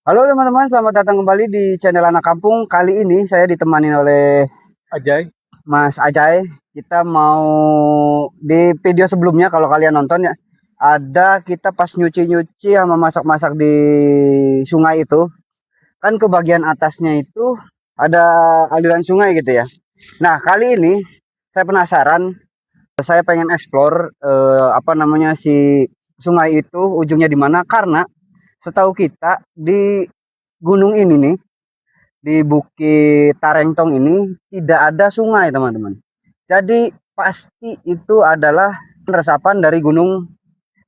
Halo teman-teman, selamat datang kembali di channel Anak Kampung. Kali ini saya ditemani oleh Ajay. Mas Ajay. Kita mau di video sebelumnya kalau kalian nonton ya, ada kita pas nyuci-nyuci sama masak-masak di sungai itu. Kan ke bagian atasnya itu ada aliran sungai gitu ya. Nah, kali ini saya penasaran, saya pengen explore apa namanya si sungai itu ujungnya di mana karena setahu kita di gunung ini nih, di Bukit Tarengtong ini tidak ada sungai, teman-teman. Jadi pasti itu adalah resapan dari gunung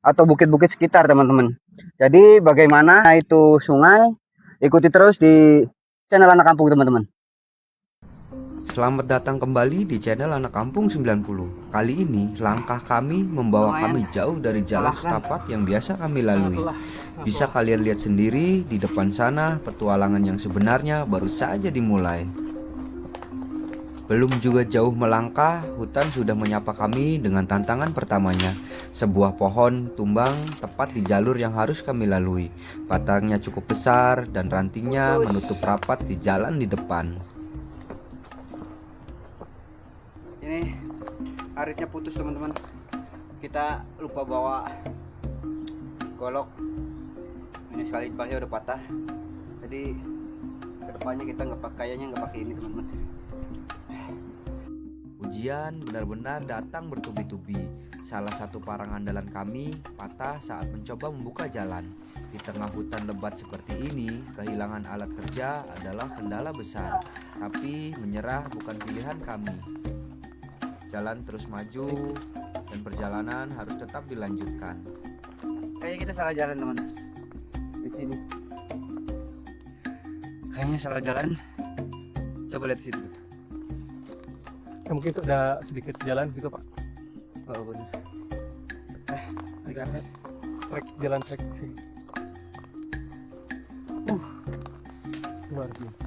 atau bukit-bukit sekitar, teman-teman. Jadi bagaimana itu sungai? Ikuti terus di channel Anak Kampung, teman-teman. Selamat datang kembali di channel Anak Kampung 90. Kali ini langkah kami membawa kami jauh dari jalan setapak yang biasa kami lalui. Bisa kalian lihat sendiri di depan sana, petualangan yang sebenarnya baru saja dimulai. Belum juga jauh melangkah, hutan sudah menyapa kami dengan tantangan pertamanya. Sebuah pohon tumbang tepat di jalur yang harus kami lalui. Batangnya cukup besar dan rantingnya menutup rapat di jalan di depan. Ini aritnya putus, teman-teman. Kita lupa bawa golok. Ini sekali dipaknya udah patah. Jadi kedepannya kita kayaknya nggak pakai ini, teman-teman. Ujian benar-benar datang bertubi-tubi. Salah satu parang andalan kami patah saat mencoba membuka jalan. Di tengah hutan lebat seperti ini, kehilangan alat kerja adalah kendala besar. Tapi menyerah bukan pilihan kami. Jalan terus maju dan perjalanan harus tetap dilanjutkan. Kayaknya kita salah jalan, teman. Di sini. Kayaknya salah jalan. Coba lihat situ. Ya, mungkin itu ada sedikit jalan gitu Pak. Oh, benar. Agak trek jalan trek. Luar biasa.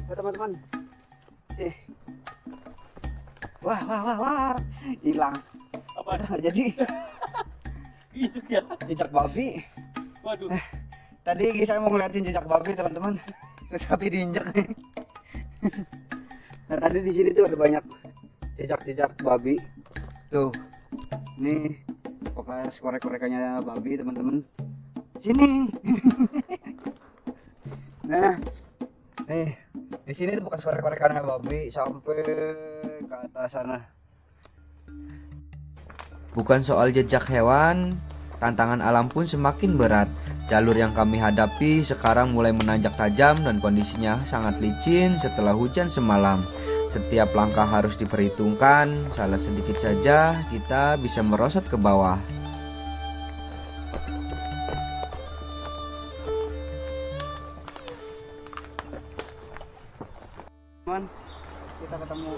Ya, teman-teman. Wah. Hilang. Apa? Jadi Itu ya. jejak babi. Waduh. Tadi saya mau ngeliatin jejak babi, teman-teman. Tapi diinjak nih. Nah, tadi di sini tuh ada banyak jejak-jejak babi. Tuh. Ini bekas korek-korekannya babi, teman-teman. Sini. Nah, nih di sini tuh bekas korek-korekannya babi sampai ke atas sana. Bukan soal jejak hewan, tantangan alam pun semakin berat. Jalur yang kami hadapi sekarang mulai menanjak tajam dan kondisinya sangat licin setelah hujan semalam. Setiap langkah harus diperhitungkan, salah sedikit saja kita bisa merosot ke bawah. Teman, kita ketemu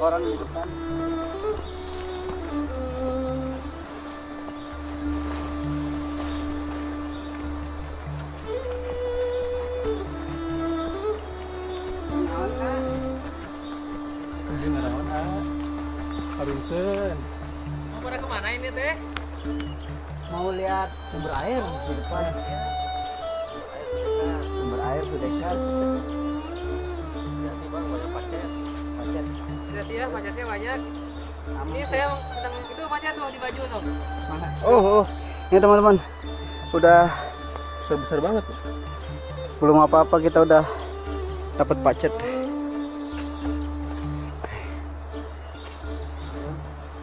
orang di depan. Ini narawan Harunten. Mau pada kemana ini teh? Mau lihat sumber air di depan. Sumber air sudah dekat. Hati bang, banyak pacet. Macet. Lihat ya, macetnya banyak. Ini saya sedang itu macet tuh di baju tuh. Mana? Oh. Ini teman-teman. Udah Besar banget. belum apa-apa kita udah dapat pacet.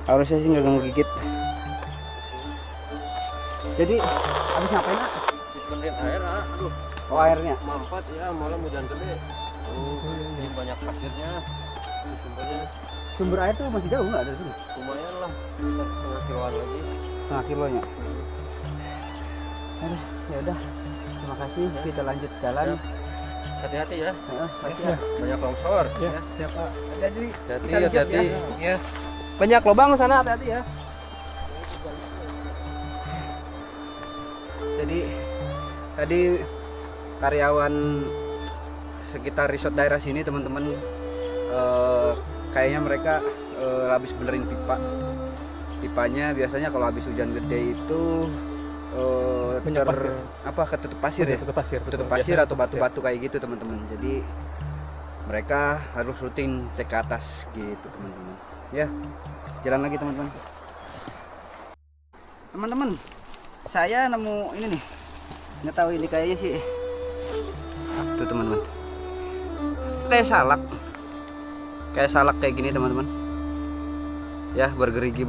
Harusnya sih nggak gigit. Jadi habis ngapain, Nak? Dipenuhin air, aduh, Oh, airnya. mampat ya, malam hujan gede. Ini banyak pasirnya, sumbernya Sumber air tuh masih jauh nggak dari sini? lumayan lah, sekitar setengah kiloan lagi. Setengah kilonya. Aduh, ya udah. Terima kasih. Kita lanjut jalan. Hati-hati ya, Hati ya. banyak longsor. Ya, siap Pak. Hati-hati. Ya. Banyak lubang sana, hati-hati ya. Jadi tadi karyawan sekitar resort daerah sini teman-teman, kayaknya mereka habis benerin pipanya. Biasanya kalau habis hujan gede itu ketutup pasir ya, ketutup pasir atau batu-batu kayak gitu teman-teman. Jadi mereka harus rutin cek ke atas gitu teman-teman. Ya, jalan lagi teman-teman. Teman-teman, saya nemu ini nih, nggak tahu ini kayaknya sih, tuh teman-teman, kayak salak kayak gini teman-teman. Ya, bergerigi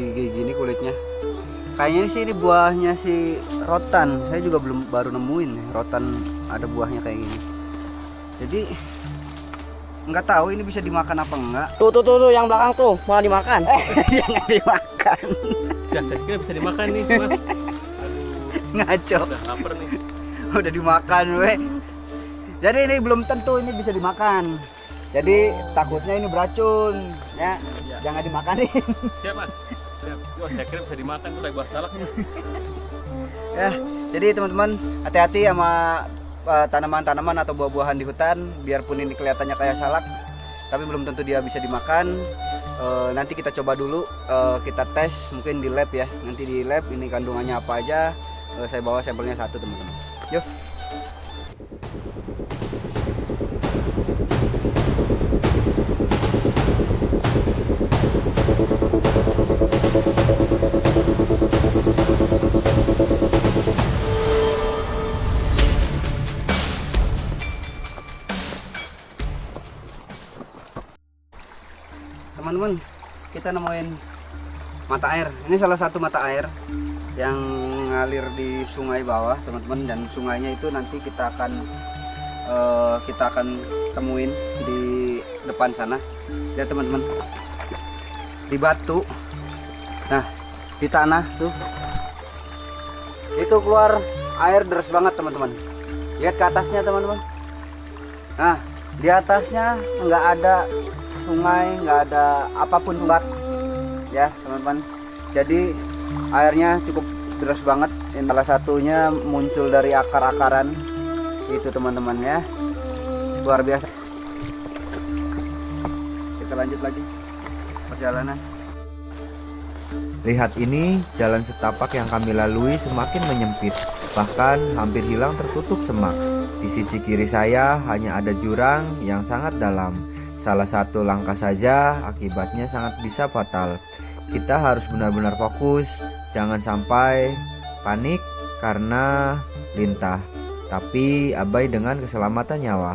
gini kulitnya. Kayaknya sih ini buahnya si rotan. Saya juga baru nemuin rotan ada buahnya kayak gini. Jadi nggak tahu ini bisa dimakan apa enggak. Tuh yang belakang tuh malah dimakan. Jangan dimakan. Ya, saya kira bisa dimakan nih, Mas. Ngaco. Udah lapar nih. Udah dimakan weh. Jadi ini belum tentu ini bisa dimakan. Jadi takutnya ini beracun ya. Jangan dimakanin. Siap, Mas. Siap. Wah, saya kira bisa dimakan tuh kayak buah salak. Ya, jadi teman-teman hati-hati sama tanaman-tanaman atau buah-buahan di hutan. Biarpun ini kelihatannya kayak salak, tapi belum tentu dia bisa dimakan. Nanti kita coba dulu, kita tes mungkin di lab ya. Nanti di lab ini kandungannya apa aja. Saya bawa sampelnya satu teman-teman. Yuk. Teman-teman, kita nemuin mata air. Ini salah satu mata air yang ngalir di sungai bawah teman-teman, dan sungainya itu nanti kita akan temuin di depan sana. Lihat teman-teman, di batu, nah di tanah tuh itu keluar air deras banget teman-teman. Lihat ke atasnya teman-teman. Nah, di atasnya nggak ada sungai, nggak ada apapun obat ya teman-teman. Jadi airnya cukup deras banget. Yang salah satunya muncul dari akar-akaran itu teman-teman ya, luar biasa. Kita lanjut lagi perjalanan. Lihat ini, jalan setapak yang kami lalui semakin menyempit, bahkan hampir hilang tertutup semak. Di sisi kiri saya hanya ada jurang yang sangat dalam. Salah satu langkah saja akibatnya sangat bisa fatal. Kita harus benar-benar fokus, jangan sampai panik karena lintah, tapi abai dengan keselamatan nyawa.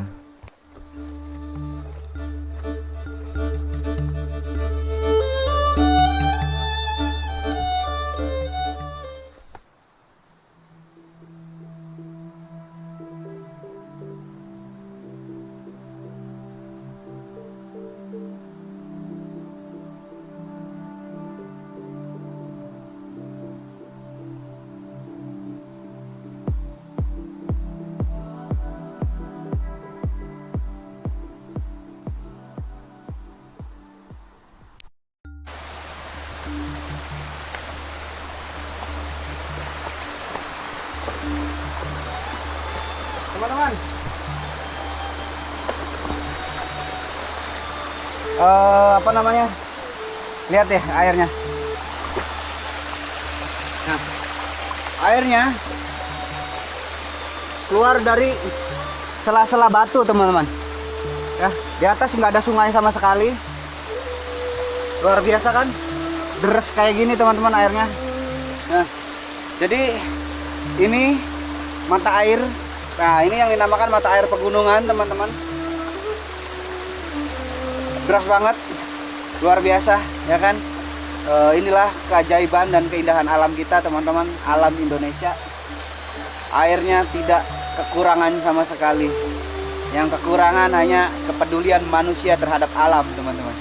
Teman-teman, apa namanya, lihat deh airnya. Nah, airnya keluar dari sela-sela batu teman-teman ya. Di atas nggak ada sungai sama sekali. Luar biasa kan, deres kayak gini teman-teman airnya. Nah, jadi ini mata air. Nah, ini yang dinamakan mata air pegunungan teman-teman. Deras banget, luar biasa ya kan. Inilah keajaiban dan keindahan alam kita teman-teman, alam Indonesia. Airnya tidak kekurangan sama sekali. Yang kekurangan hanya kepedulian manusia terhadap alam teman-teman.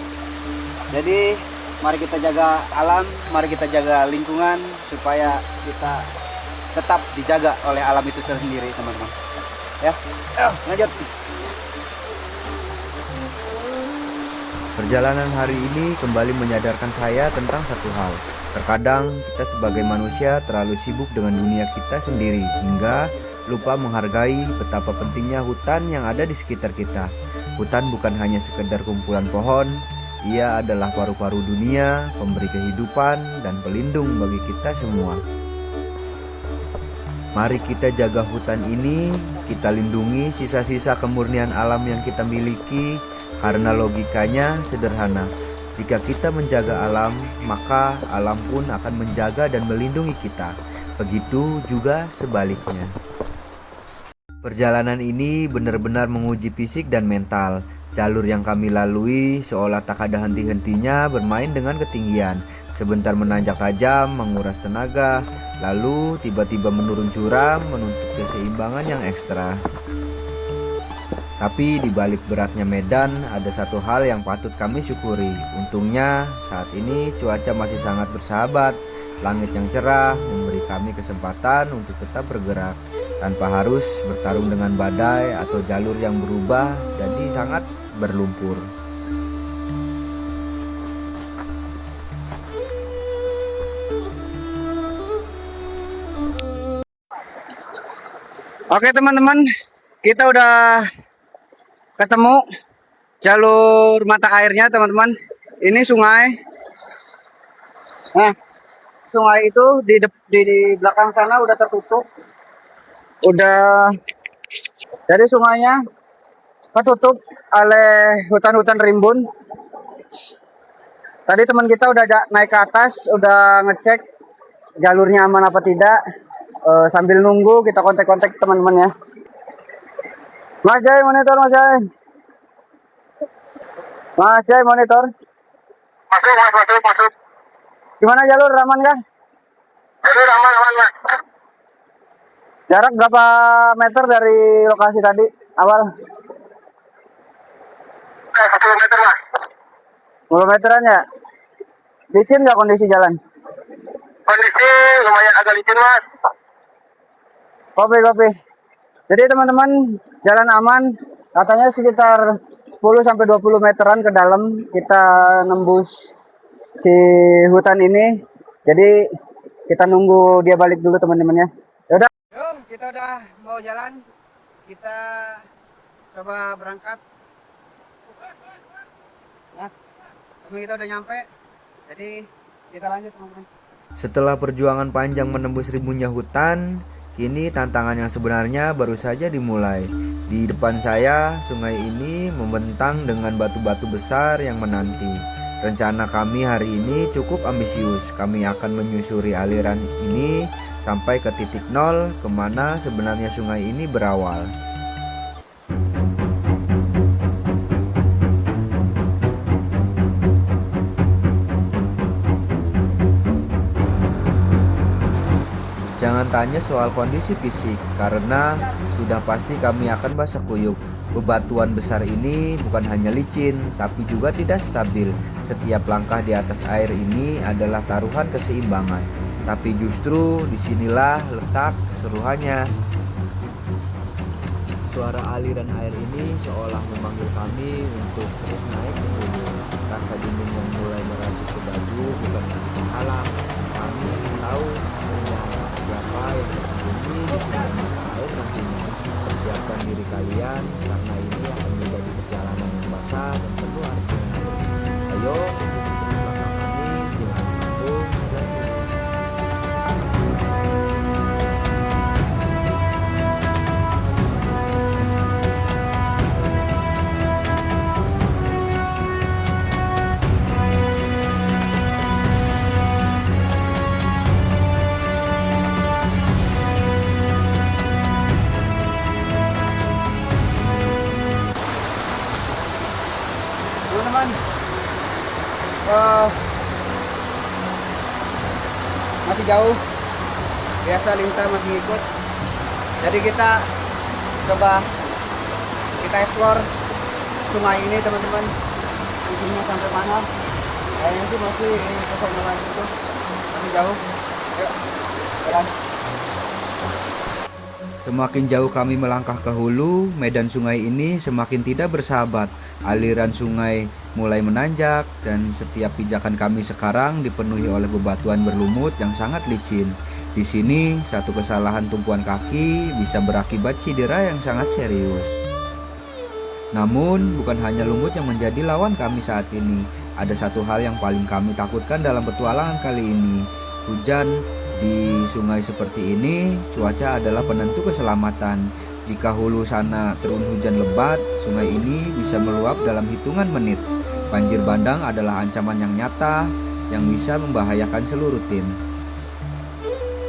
Jadi mari kita jaga alam, mari kita jaga lingkungan supaya kita tetap dijaga oleh alam itu sendiri teman-teman ya. Lanjut. Perjalanan hari ini kembali menyadarkan saya tentang satu hal. Terkadang kita sebagai manusia terlalu sibuk dengan dunia kita sendiri hingga lupa menghargai betapa pentingnya hutan yang ada di sekitar kita. Hutan bukan hanya sekedar kumpulan pohon, ia adalah paru-paru dunia, pemberi kehidupan, dan pelindung bagi kita semua. Mari kita jaga hutan ini, kita lindungi sisa-sisa kemurnian alam yang kita miliki, karena logikanya sederhana. Jika kita menjaga alam, maka alam pun akan menjaga dan melindungi kita. Begitu juga sebaliknya. Perjalanan ini benar-benar menguji fisik dan mental. Jalur yang kami lalui seolah tak ada henti-hentinya bermain dengan ketinggian. Sebentar menanjak tajam, menguras tenaga, lalu tiba-tiba menurun curam, menuntut keseimbangan yang ekstra. Tapi di balik beratnya medan, ada satu hal yang patut kami syukuri. Untungnya saat ini cuaca masih sangat bersahabat. Langit yang cerah memberi kami kesempatan untuk tetap bergerak tanpa harus bertarung dengan badai atau jalur yang berubah jadi sangat berlumpur. Oke teman-teman, kita udah ketemu jalur mata airnya teman-teman. Ini sungai. Nah, sungai itu di belakang sana udah tertutup. Jadi sungainya ketutup oleh hutan-hutan rimbun. Tadi teman kita udah naik ke atas, udah ngecek jalurnya aman apa tidak. Sambil nunggu kita kontak-kontak teman-teman ya. Mas Jai monitor, Mas Jai. Mas Jai monitor. Masuk. Gimana jalur, aman kah? Jalur aman, Mas. Jarak berapa meter dari lokasi tadi awal? 10 meter, Mas. 10 meteran ya? Licin nggak kondisi jalan? Kondisi lumayan agak licin, Mas. Kopi. Jadi teman-teman, jalan aman. Katanya sekitar 10-20 meteran ke dalam kita nembus si hutan ini. Jadi kita nunggu dia balik dulu teman-teman ya. Yaudah. Yuk, kita udah mau jalan. Kita coba berangkat. Nah, kita udah nyampe. Jadi kita lanjut teman-teman. Setelah perjuangan panjang menembus rimbunnya hutan, kini tantangan yang sebenarnya baru saja dimulai. Di depan saya, sungai ini membentang dengan batu-batu besar yang menanti. Rencana kami hari ini cukup ambisius. Kami akan menyusuri aliran ini sampai ke titik nol, kemana sebenarnya sungai ini berawal. Jangan tanya soal kondisi fisik, karena sudah pasti kami akan basah kuyup. Bebatuan besar ini bukan hanya licin, tapi juga tidak stabil. Setiap langkah di atas air ini adalah taruhan keseimbangan. Tapi justru disinilah letak keseruannya. Suara aliran air ini seolah memanggil kami untuk terus naik ke hulu. Rasa dingin yang mulai merasuk ke baju bukan lagi alam. Kami ingin tahu siapa yang bersembunyi di dalam mata air nantinya. Persiapkan diri kalian karena ini akan menjadi perjalanan yang basah dan penuh arti. Ayo ikuti belakang kami di Anak Kampung 90. Teman-teman, masih jauh. Biasa Linta masih ikut. Jadi kita coba explore sungai ini teman-teman. Ujungnya sampai mana? Kayaknya sih masih kesana lagi tuh. Masih jauh. Yuk, jalan. Semakin jauh kami melangkah ke hulu, medan sungai ini semakin tidak bersahabat. Aliran sungai mulai menanjak dan setiap pijakan kami sekarang dipenuhi oleh bebatuan berlumut yang sangat licin. Di sini, satu kesalahan tumpuan kaki bisa berakibat cedera yang sangat serius. Namun, bukan hanya lumut yang menjadi lawan kami saat ini. Ada satu hal yang paling kami takutkan dalam petualangan kali ini. Hujan di sungai seperti ini, cuaca adalah penentu keselamatan. Jika hulu sana turun hujan lebat, sungai ini bisa meluap dalam hitungan menit. Banjir bandang adalah ancaman yang nyata yang bisa membahayakan seluruh tim.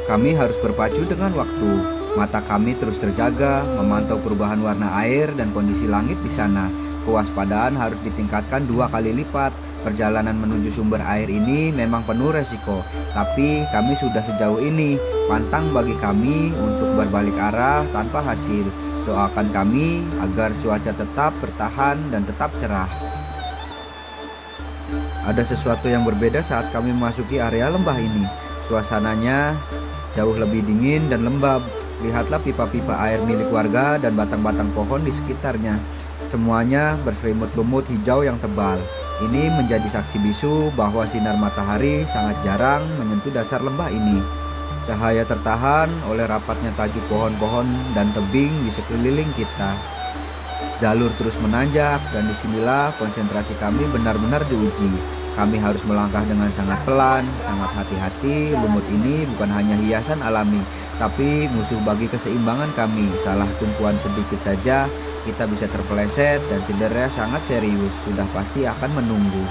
Kami harus berpacu dengan waktu. Mata kami terus terjaga, memantau perubahan warna air dan kondisi langit di sana. Kewaspadaan harus ditingkatkan 2 kali lipat. Perjalanan menuju sumber air ini memang penuh resiko, tapi kami sudah sejauh ini. Pantang bagi kami untuk berbalik arah tanpa hasil. Doakan kami agar cuaca tetap bertahan dan tetap cerah. Ada sesuatu yang berbeda saat kami memasuki area lembah ini. Suasananya jauh lebih dingin dan lembab. Lihatlah pipa-pipa air milik warga dan batang-batang pohon di sekitarnya. Semuanya berselimut lumut hijau yang tebal. Ini menjadi saksi bisu bahwa sinar matahari sangat jarang menyentuh dasar lembah ini. Cahaya tertahan oleh rapatnya tajuk pohon-pohon dan tebing di sekeliling kita. Jalur terus menanjak dan disinilah konsentrasi kami benar-benar diuji. Kami harus melangkah dengan sangat pelan, sangat hati-hati. Lumut ini bukan hanya hiasan alami, tapi musuh bagi keseimbangan kami. Salah tumpuan sedikit saja, kita bisa terpeleset dan cedera sangat serius. Sudah pasti akan menunggu.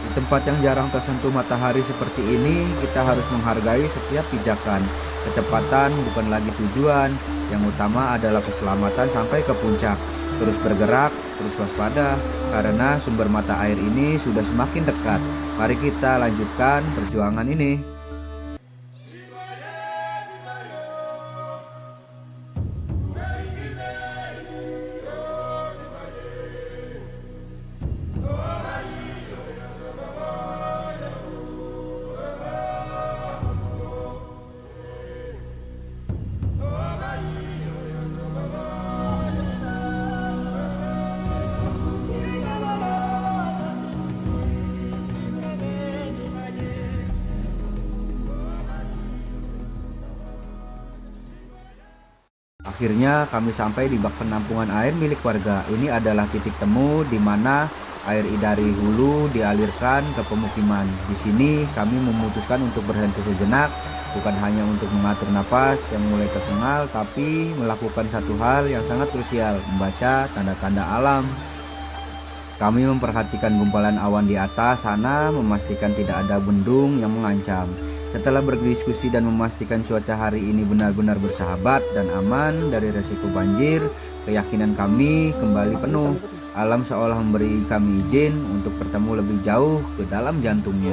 Di tempat yang jarang tersentuh matahari seperti ini, kita harus menghargai setiap pijakan. Kecepatan bukan lagi tujuan, yang utama adalah keselamatan sampai ke puncak. Terus bergerak, terus waspada, karena sumber mata air ini sudah semakin dekat. Mari kita lanjutkan perjuangan ini. Akhirnya kami sampai di bak penampungan air milik warga. Ini adalah titik temu di mana air dari hulu dialirkan ke pemukiman. Di sini kami memutuskan untuk berhenti sejenak, bukan hanya untuk mengatur napas yang mulai tersengal, tapi melakukan satu hal yang sangat krusial, membaca tanda-tanda alam. Kami memperhatikan gumpalan awan di atas sana, memastikan tidak ada bendung yang mengancam. Setelah berdiskusi dan memastikan cuaca hari ini benar-benar bersahabat dan aman dari resiko banjir, keyakinan kami kembali penuh. Alam seolah memberi kami izin untuk bertemu lebih jauh ke dalam jantungnya.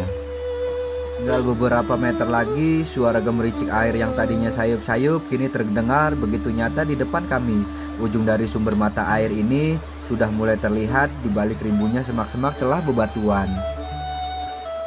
Tinggal beberapa meter lagi, suara gemericik air yang tadinya sayup-sayup kini terdengar begitu nyata di depan kami. Ujung dari sumber mata air ini sudah mulai terlihat di balik rimbunya semak-semak celah bebatuan.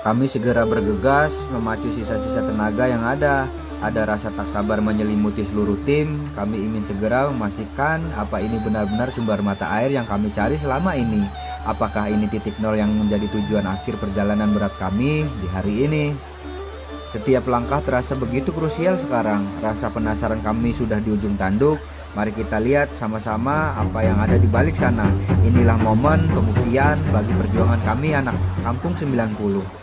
Kami segera bergegas memacu sisa-sisa tenaga yang ada. Ada rasa tak sabar menyelimuti seluruh tim. Kami ingin segera memastikan apa ini benar-benar sumber mata air yang kami cari selama ini. Apakah ini titik nol yang menjadi tujuan akhir perjalanan berat kami di hari ini? Setiap langkah terasa begitu krusial sekarang. Rasa penasaran kami sudah di ujung tanduk. Mari kita lihat sama-sama apa yang ada di balik sana. Inilah momen pembuktian bagi perjuangan kami anak kampung 90.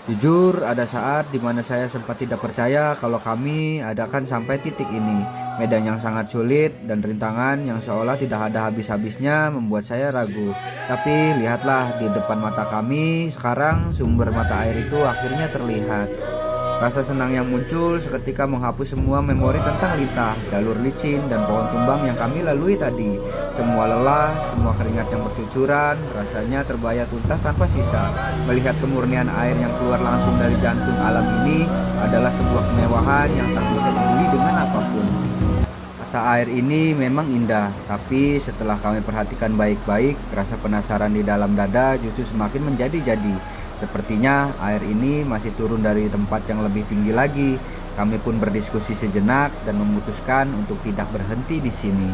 Jujur, ada saat dimana saya sempat tidak percaya kalau kami adakan sampai titik ini. Medan yang sangat sulit dan rintangan yang seolah tidak ada habis-habisnya membuat saya ragu. Tapi lihatlah di depan mata kami, sekarang sumber mata air itu akhirnya terlihat. Rasa senang yang muncul seketika menghapus semua memori tentang lintah, jalur licin, dan pohon tumbang yang kami lalui tadi. Semua lelah, semua keringat yang bercucuran, rasanya terbayar tuntas tanpa sisa. Melihat kemurnian air yang keluar langsung dari jantung alam ini adalah sebuah kemewahan yang tak bisa dibeli dengan apapun. Mata air ini memang indah, tapi setelah kami perhatikan baik-baik, rasa penasaran di dalam dada justru semakin menjadi-jadi. Sepertinya air ini masih turun dari tempat yang lebih tinggi lagi. Kami pun berdiskusi sejenak dan memutuskan untuk tidak berhenti di sini.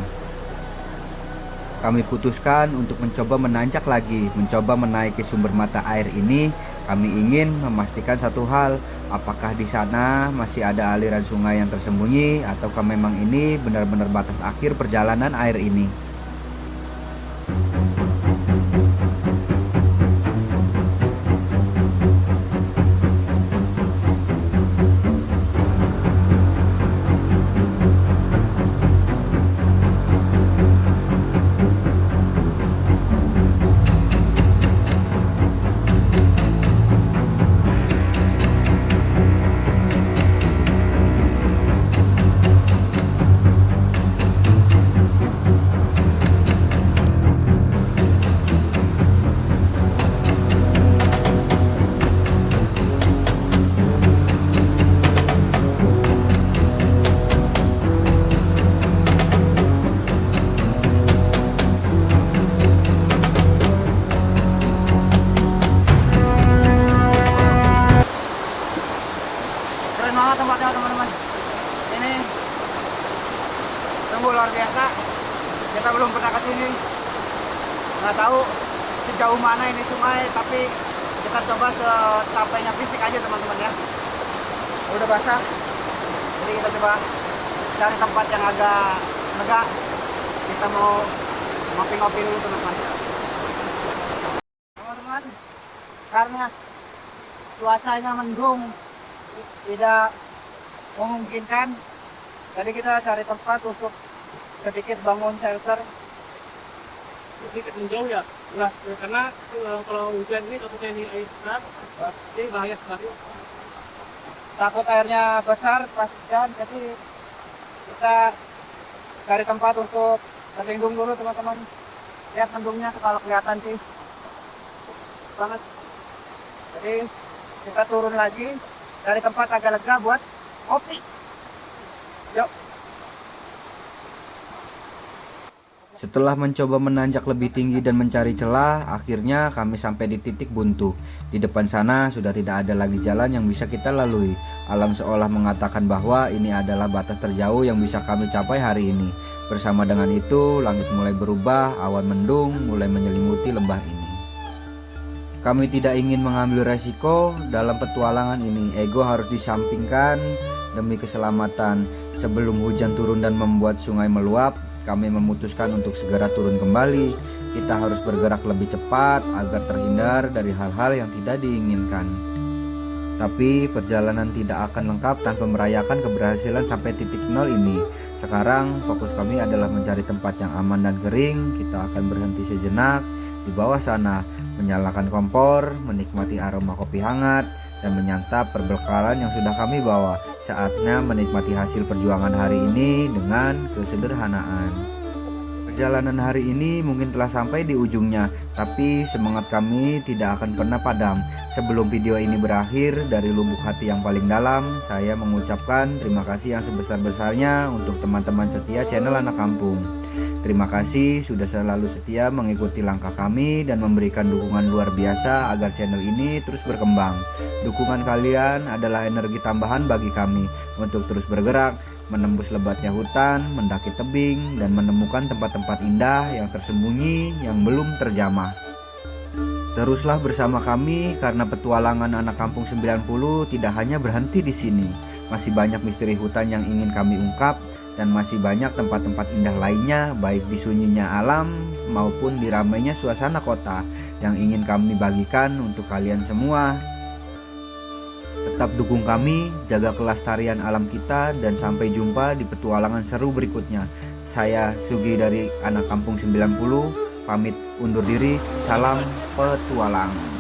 Kami putuskan untuk mencoba menanjak lagi, mencoba menaiki sumber mata air ini. Kami ingin memastikan satu hal, Apakah di sana masih ada aliran sungai yang tersembunyi ataukah memang ini benar-benar batas akhir perjalanan air ini? Keren banget tempatnya teman-teman. Ini sungguh luar biasa. Kita belum pernah ke sini. Nggak tahu sejauh mana ini sungai, tapi kita coba secapainya fisik aja teman-teman ya. Udah basah. Jadi kita coba cari tempat yang agak lega. Kita mau ngopi-ngopi dulu teman-teman. Teman-teman, karena cuacanya mendung, tidak memungkinkan, jadi kita cari tempat untuk sedikit bangun shelter. Sedikit menjauh ya. Nah, karena kalau hujan ini takutnya ini air besar, ini bahaya sekali. Takut airnya besar pas hujan, jadi kita cari tempat untuk berlindung dulu teman-teman. Lihat mendungnya kalau kelihatan sih banget. Jadi kita turun lagi dari tempat agak lega buat kopi. Yuk. Setelah mencoba menanjak lebih tinggi dan mencari celah, akhirnya kami sampai di titik buntu. Di depan sana sudah tidak ada lagi jalan yang bisa kita lalui. Alam seolah mengatakan bahwa ini adalah batas terjauh yang bisa kami capai hari ini. Bersama dengan itu, langit mulai berubah, awan mendung mulai menyelimuti lembah ini. Kami tidak ingin mengambil resiko dalam petualangan ini. Ego harus disampingkan demi keselamatan. Sebelum hujan turun dan membuat sungai meluap, kami memutuskan untuk segera turun kembali. Kita harus bergerak lebih cepat agar terhindar dari hal-hal yang tidak diinginkan. Tapi perjalanan tidak akan lengkap tanpa merayakan keberhasilan sampai titik nol ini. Sekarang fokus kami adalah mencari tempat yang aman dan kering. Kita akan berhenti sejenak di bawah sana, menyalakan kompor, menikmati aroma kopi hangat, dan menyantap perbekalan yang sudah kami bawa. Saatnya menikmati hasil perjuangan hari ini dengan kesederhanaan. Perjalanan hari ini mungkin telah sampai di ujungnya, tapi semangat kami tidak akan pernah padam. Sebelum video ini berakhir, dari lubuk hati yang paling dalam, saya mengucapkan terima kasih yang sebesar-besarnya untuk teman-teman setia channel Anak Kampung. Terima kasih sudah selalu setia mengikuti langkah kami dan memberikan dukungan luar biasa agar channel ini terus berkembang. Dukungan kalian adalah energi tambahan bagi kami untuk terus bergerak, menembus lebatnya hutan, mendaki tebing, dan menemukan tempat-tempat indah yang tersembunyi yang belum terjamah. Teruslah bersama kami karena petualangan Anak Kampung 90 tidak hanya berhenti di sini. Masih banyak misteri hutan yang ingin kami ungkap, dan masih banyak tempat-tempat indah lainnya, baik di sunyinya alam maupun di ramainya suasana kota, yang ingin kami bagikan untuk kalian semua. Tetap dukung kami, jaga kelestarian alam kita, dan sampai jumpa di petualangan seru berikutnya. Saya Sugi dari Anak Kampung 90, pamit undur diri. Salam petualang.